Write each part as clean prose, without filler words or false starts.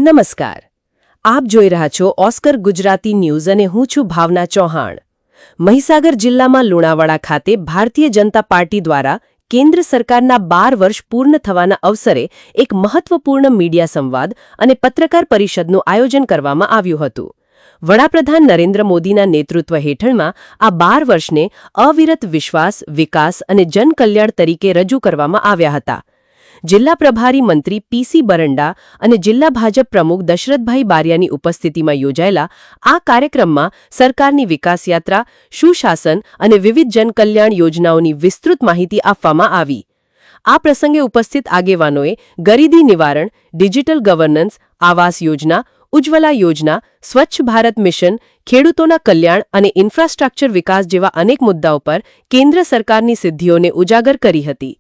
નમસ્કાર, આપ જોઈ રહ્યા છો ઓસ્કર ગુજરાતી ન્યૂઝ અને હું છું ભાવના ચૌહાણ। મહીસાગર જિલ્લામાં લુણાવાડા ખાતે ભારતીય જનતા પાર્ટી દ્વારા કેન્દ્ર સરકારના 12 વર્ષ પૂર્ણ થવાના અવસરે એક મહત્વપૂર્ણ મીડિયા સંવાદ અને પત્રકાર પરિષદનું આયોજન કરવામાં આવ્યું હતું। વડાપ્રધાન નરેન્દ્ર મોદીના નેતૃત્વ હેઠળમાં આ 12 વર્ષને અવિરત વિશ્વાસ, વિકાસ અને જનકલ્યાણ તરીકે રજૂ કરવામાં આવ્યા હતા। જિલ્લા પ્રભારી મંત્રી પીસી બરંડા અને જિલ્લા ભાજપ પ્રમુખ દશરથભાઈ બારિયાની ઉપસ્થિતિમાં યોજાયેલા આ કાર્યક્રમમાં સરકારની વિકાસ યાત્રા, સુશાસન અને વિવિધ જનકલ્યાણ યોજનાઓની વિસ્તૃત માહિતી આપવામાં આવી। આ પ્રસંગે ઉપસ્થિત આગેવાનોએ ગરીબી નિવારણ, ડિજિટલ ગવર્નન્સ, આવાસ યોજના, ઉજ્જવલા યોજના, સ્વચ્છ ભારત મિશન, ખેડૂતોના કલ્યાણ અને ઇન્ફ્રાસ્ટ્રક્ચર વિકાસ જેવા અનેક મુદ્દાઓ પર કેન્દ્ર સરકારની સિદ્ધિઓને ઉજાગર કરી હતી।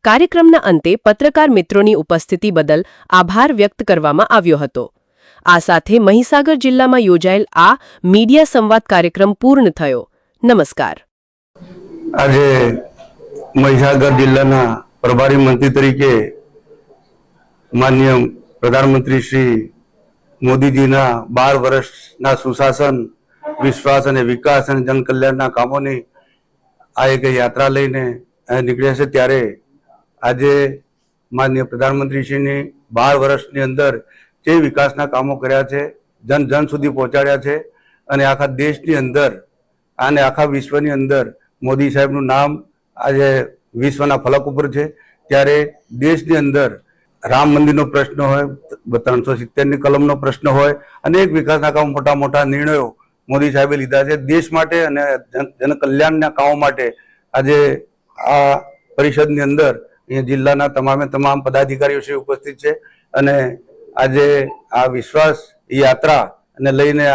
કાર્યક્રમના અંતે પત્રકાર મિત્રોની ઉપસ્થિતિ બદલ આભાર વ્યક્ત કરવામાં આવ્યો હતો। આ સાથે મહીસાગર જિલ્લામાં યોજાયેલ આ મીડિયા સંવાદ કાર્યક્રમ પૂર્ણ થયો। નમસ્કાર। આજે મહીસાગર જિલ્લાના પ્રભારી મંત્રી તરીકે માનનીય પ્રધાનમંત્રી શ્રી મોદીજીના 12 વર્ષના સુશાસન, વિશ્વાસ અને વિકાસ અને જનકલ્યાણના કામોની આ એક યાત્રા લઈને નીકળ્યા છે। ત્યારે આજે માનનીય પ્રધાનમંત્રીશ્રીની 12 વર્ષની અંદર જે વિકાસના કામો કર્યા છે, જન જન સુધી પહોંચાડ્યા છે અને આખા દેશની અંદર અને આખા વિશ્વની અંદર મોદી સાહેબનું નામ આજે વિશ્વના ફલક ઉપર છે। ત્યારે દેશની અંદર રામ મંદિરનો પ્રશ્ન હોય, 370ની કલમનો પ્રશ્ન હોય, અનેક વિકાસના કામો, મોટા મોટા નિર્ણયો મોદી સાહેબે લીધા છે દેશ માટે અને જનકલ્યાણના કામો માટે। આજે આ પરિષદની અંદર અહીંયા જિલ્લાના તમામ પદાધિકારીઓ શ્રી ઉપસ્થિત છે અને આજે આ વિશ્વાસ યાત્રા અને લઈને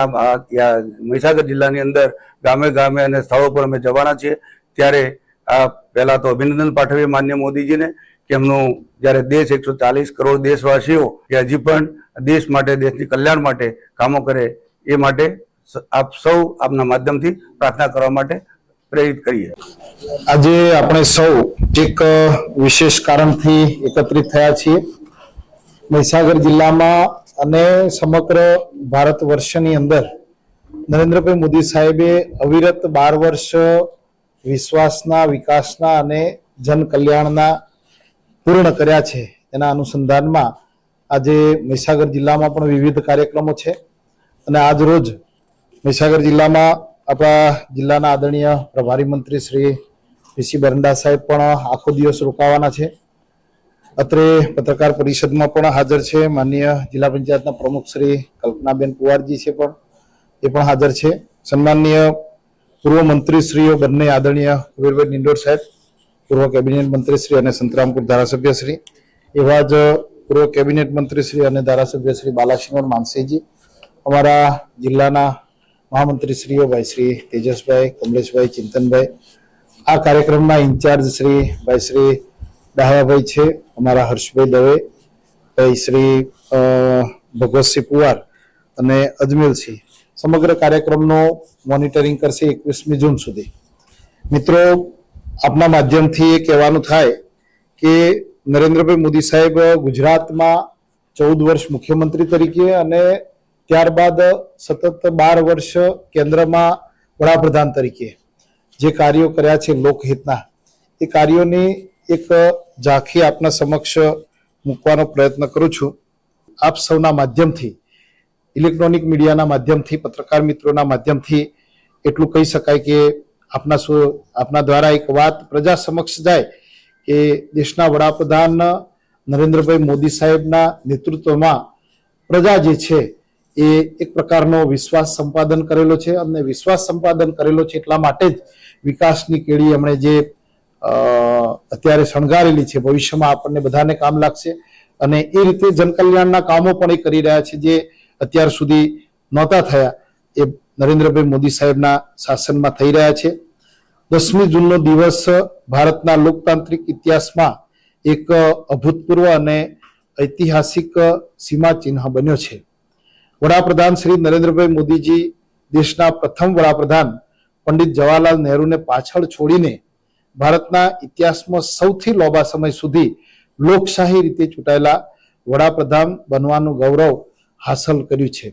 મહીસાગર જિલ્લાની અંદર ગામે ગામે અને સ્થળો પર અમે જવાના છીએ। ત્યારે આ પહેલા તો અભિનંદન પાઠવીએ માનનીય મોદીજીને કે એમનું જ્યારે દેશ 140 કરોડ દેશવાસીઓ કે હજી પણ દેશ માટે, દેશની કલ્યાણ માટે કામો કરે એ માટે આપ સૌ આપના માધ્યમથી પ્રાર્થના કરવા માટે પ્રેરિત કરીએ। આજે આપણે સૌ એક વિશેષ કારણથી એકત્રિત થયા છીએ। મહીસાગર જિલ્લામાં અને સમગ્ર ભારત વર્ષની અંદર નરેન્દ્રભાઈ મોદી સાહેબે અવિરત 12 વર્ષ વિશ્વાસના, વિકાસના અને જનકલ્યાણના પૂર્ણ કર્યા છે। એના અનુસંધાનમાં આજે મહીસાગર જિલ્લામાં પણ વિવિધ કાર્યક્રમો છે અને આજ રોજ મહીસાગર જિલ્લામાં આપણા જિલ્લાના આદરણીય પ્રભારી મંત્રી શ્રી પીસી બરંડા સાહેબ પણ આખો દિવસ રોકાવાના છે। અત્રે પત્રકાર પરિષદમાં પણ હાજર છે માનનીય જિલ્લા પંચાયતના પ્રમુખ શ્રી કલ્પનાબેન કુવારજી છે, પણ એ પણ હાજર છે। સન્માનનીય પૂર્વ મંત્રીશ્રીઓ બંને આદરણીય કુબેરભાઈ નિંદોર સાહેબ, પૂર્વ કેબિનેટ મંત્રીશ્રી અને સંતરામપુર ધારાસભ્યશ્રી, એવા જ પૂર્વ કેબિનેટ મંત્રીશ્રી અને ધારાસભ્યશ્રી બાલાસિનોર માનસીજી, અમારા જિલ્લાના મહામંત્રીશ્રીઓ ભાઈ શ્રી તેજસભાઈ, કમલેશભાઈ, ચિંતનભાઈ, આ કાર્યક્રમના ઇન્ચાર્જ શ્રી ભાઈ શ્રી ડાહ્યાભાઈ છે, અમારા હર્ષભાઈ દવે, ભાઈ શ્રી ભગવતસિંહ પુવાર અને અજમેરસિંહ સમગ્ર કાર્યક્રમનો મોનિટરિંગ કરશે 21મી જૂન સુધી। મિત્રો, આપના માધ્યમથી એ કહેવાનું થાય કે નરેન્દ્રભાઈ મોદી સાહેબ ગુજરાતમાં 14 વર્ષ મુખ્યમંત્રી તરીકે અને ત્યારબાદ સતત 12 વર્ષ કેન્દ્રમાં વડાપ્રધાન તરીકે જે કાર્યો કર્યા છે લોકહિતના, એ કાર્યોની એક ઝાંખી આપના સમક્ષ મૂકવાનો પ્રયત્ન કરું છું। આપ સૌના માધ્યમથી, ઇલેક્ટ્રોનિક મીડિયાના માધ્યમથી, પત્રકાર મિત્રોના માધ્યમથી એટલું કહી શકાય કે આપના દ્વારા એક વાત પ્રજા સમક્ષ જાય કે દેશના વડાપ્રધાન નરેન્દ્રભાઈ મોદી સાહેબના નેતૃત્વમાં પ્રજા જે છે એ એક પ્રકારનો વિશ્વાસ સંપાદન કરેલો છે અને વિશ્વાસ સંપાદન કરેલો છે એટલા માટે જ વિકાસની કેળી એમણે જે અત્યારે શણગારેલી છે, ભવિષ્યમાં આપણને બધાને કામ લાગશે અને એ રીતે જનકલ્યાણના કામો પણ એ કરી રહ્યા છે જે અત્યાર સુધી નહોતા થયા, એ નરેન્દ્રભાઈ મોદી સાહેબના શાસનમાં થઈ રહ્યા છે। 10મી જૂનનો દિવસ ભારતના લોકતાંત્રિક ઇતિહાસમાં એક અભૂતપૂર્વ અને ઐતિહાસિક સીમા ચિહ્ન બન્યો છે। વડાપ્રધાન શ્રી નરેન્દ્રભાઈ મોદીજી દેશના પ્રથમ વડાપ્રધાન પંડિત જવાહરલાલ નહેરુને પાછળ છોડીને ભારતના ઇતિહાસમાં સૌથી લાંબા સમય સુધી લોકશાહી રીતે ચૂંટાયેલા વડાપ્રધાન બનવાનું ગૌરવ હાંસલ કર્યું છે.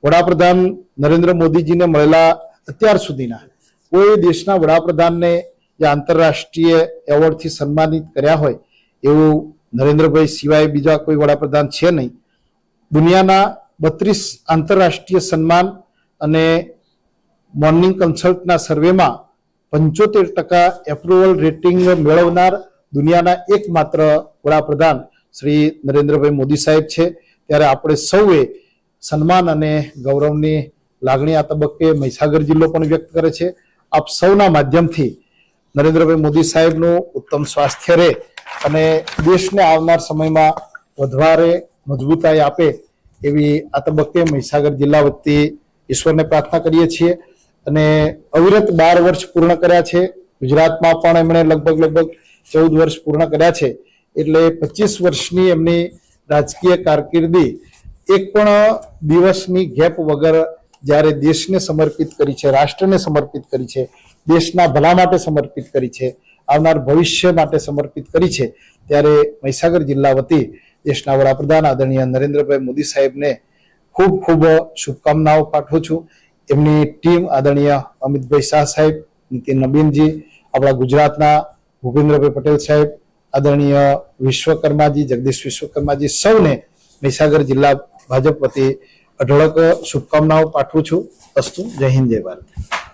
વડાપ્રધાન નરેન્દ્ર મોદીજીને મળેલા અત્યાર સુધીના કોઈ દેશના વડાપ્રધાનને જે આંતરરાષ્ટ્રીય એવોર્ડથી સન્માનિત કર્યા હોય એવું નરેન્દ્રભાઈ સિવાય બીજા કોઈ વડાપ્રધાન છે નહીં. દુનિયાના 32 આંતરરાષ્ટ્રીય સન્માન અને મોર્નિંગ કન્સલ્ટના સર્વેમાં 75% એપ્રુવલ રેટિંગ મેળવનાર દુનિયાના એકમાત્ર વડાપ્રધાન શ્રી નરેન્દ્રભાઈ મોદી સાહેબ છે. ત્યારે આપણે સૌએ સન્માન અને ગૌરવની લાગણી આ તબક્કે મહીસાગર જિલ્લો પણ વ્યક્ત કરે છે. આપ સૌના માધ્યમથી નરેન્દ્રભાઈ મોદી સાહેબનું ઉત્તમ સ્વાસ્થ્ય રહે અને દેશને આવનાર સમયમાં વધારે મજબૂતાઈ આપે એવી આ તબક્કે મહીસાગર જિલ્લા વતી ઈશ્વરને પ્રાર્થના કરીએ છીએ. અને અવિરત 12 વર્ષ પૂર્ણ કર્યા છે. ગુજરાતમાં પણ એમણે લગભગ 14 વર્ષ પૂર્ણ કર્યા છે. એટલે 25 વર્ષની એમની રાજકીય કારકિર્દી એક પણ દિવસની ગેપ વગર જ્યારે દેશને સમર્પિત કરી છે, રાષ્ટ્રને સમર્પિત કરી છે, દેશના ભલા માટે સમર્પિત કરી છે, આવનાર ભવિષ્ય માટે સમર્પિત કરી છે, ત્યારે મહીસાગર જિલ્લા વતી દેશના વડાપ્રધાન આદરણીય નરેન્દ્રભાઈ મોદી સાહેબને ખૂબ ખૂબ શુભકામનાઓ પાઠવું છું. એમની ટીમ આદરણીય અમિતભાઈ શાહ સાહેબ, નીતિન નબીનજી, આપણા ગુજરાતના ભૂપેન્દ્રભાઈ પટેલ સાહેબ, આદરણીય વિશ્વકર્માજી, જગદીશ વિશ્વકર્માજી, સૌને મહીસાગર જિલ્લા ભાજપ વતી અઢળક શુભકામનાઓ પાઠવું છું. અસ્તુ. જય હિન્દ, જય ભારત.